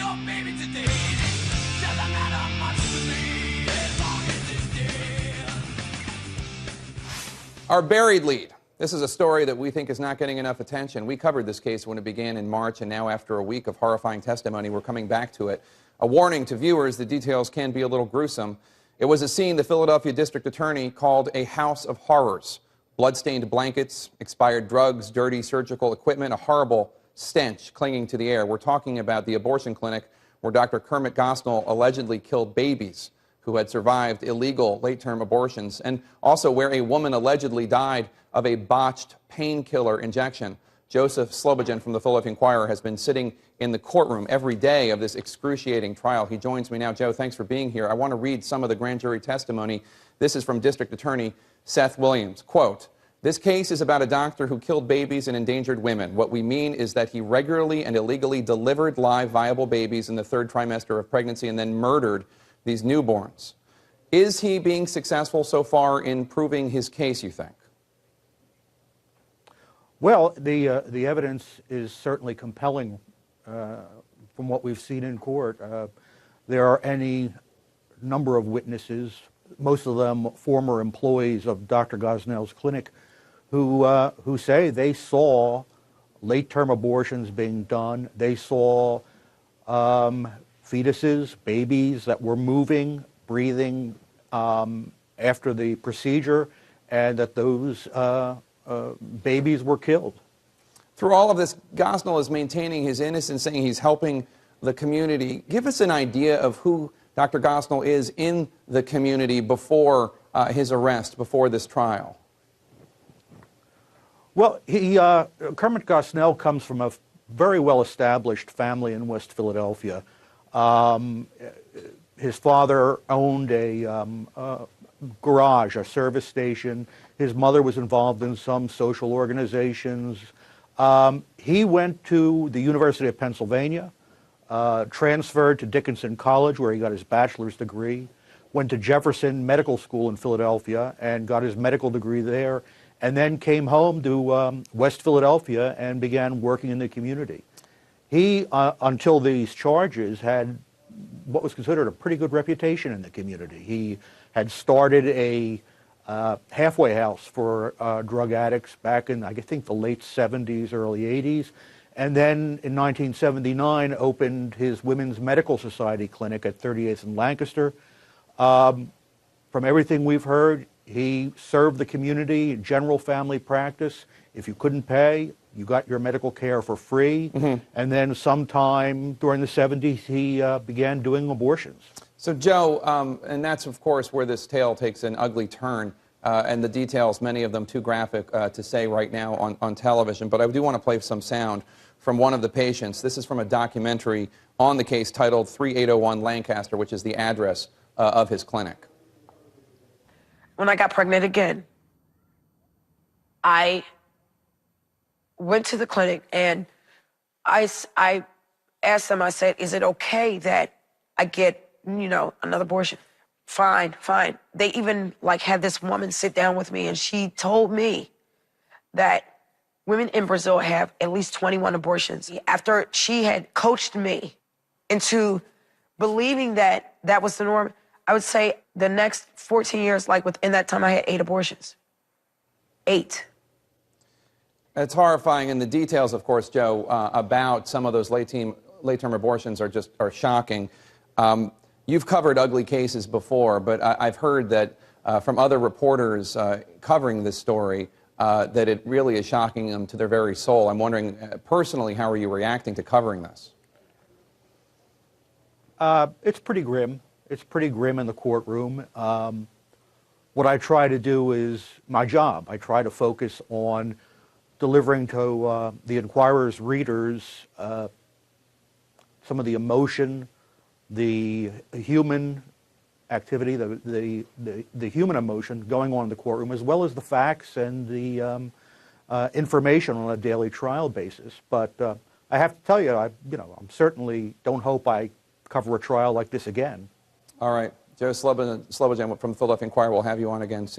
your baby today. Doesn't matter much to me as long as it's dead. Our buried lead. This is a story that we think is not getting enough attention. We covered this case when it began in March, and now after a week of horrifying testimony, we're coming back to it. A warning to viewers, the details can be a little gruesome. It was a scene the Philadelphia District Attorney called a house of horrors. Blood-stained blankets, expired drugs, dirty surgical equipment, a horrible stench clinging to the air. We're talking about the abortion clinic where Dr. Kermit Gosnell allegedly killed babies who had survived illegal late-term abortions, and also where a woman allegedly died of a botched painkiller injection. Joseph Slobodan from the Philadelphia Inquirer has been sitting in the courtroom every day of this excruciating trial. He joins me now. Joe, thanks for being here. I want to read some of the grand jury testimony. This is from District Attorney Seth Williams. Quote, "This case is about a doctor who killed babies and endangered women. What we mean is that he regularly and illegally delivered live, viable babies in the third trimester of pregnancy and then murdered these newborns. Is he being successful so far in proving his case, you think?" Well, the evidence is certainly compelling from what we've seen in court. There are any number of witnesses, most of them former employees of Dr. Gosnell's clinic, who say they saw late-term abortions being done. They saw fetuses, babies that were moving, breathing after the procedure, and that those babies were killed. Through all of this, Gosnell is maintaining his innocence, saying he's helping the community. Give us an idea of who Dr. Gosnell is in the community before his arrest, before this trial. Well, Kermit Gosnell comes from a very well-established family in West Philadelphia. His father owned a garage, a service station. His mother was involved in some social organizations. He went to the University of Pennsylvania, transferred to Dickinson College, where he got his bachelor's degree, went to Jefferson Medical School in Philadelphia and got his medical degree there, and then came home to West Philadelphia and began working in the community. He, until these charges, had what was considered a pretty good reputation in the community. He had started a halfway house for drug addicts back in, I think, the late 70s, early 80s. And then in 1979 opened his Women's Medical Society clinic at 38th and Lancaster. From everything we've heard, he served the community, general family practice. If you couldn't pay, you got your medical care for free. Mm-hmm. And then sometime during the 70s, he began doing abortions. So, Joe, and that's, of course, where this tale takes an ugly turn, and the details, many of them too graphic to say right now on television. But I do want to play some sound from one of the patients. This is from a documentary on the case titled 3801 Lancaster, which is the address of his clinic. When I got pregnant again, I went to the clinic and I asked them, I said, is it okay that I get, another abortion? Fine, fine. They even had this woman sit down with me, and she told me that women in Brazil have at least 21 abortions. After she had coached me into believing that that was the norm, I would say the next 14 years, within that time, I had 8 abortions. 8. It's horrifying, and the details, of course, Joe, about some of those late-term abortions are shocking. You've covered ugly cases before, but I've heard that from other reporters covering this story that it really is shocking them to their very soul. I'm wondering, personally, how are you reacting to covering this? It's pretty grim. It's pretty grim in the courtroom. What I try to do is my job. I try to focus on delivering to the Inquirer's readers some of the emotion, the human activity, the human emotion going on in the courtroom, as well as the facts and the information on a daily trial basis. But I have to tell you, I certainly don't hope I cover a trial like this again. All right. Joe Slobodan from the Philadelphia Inquirer will have you on again soon.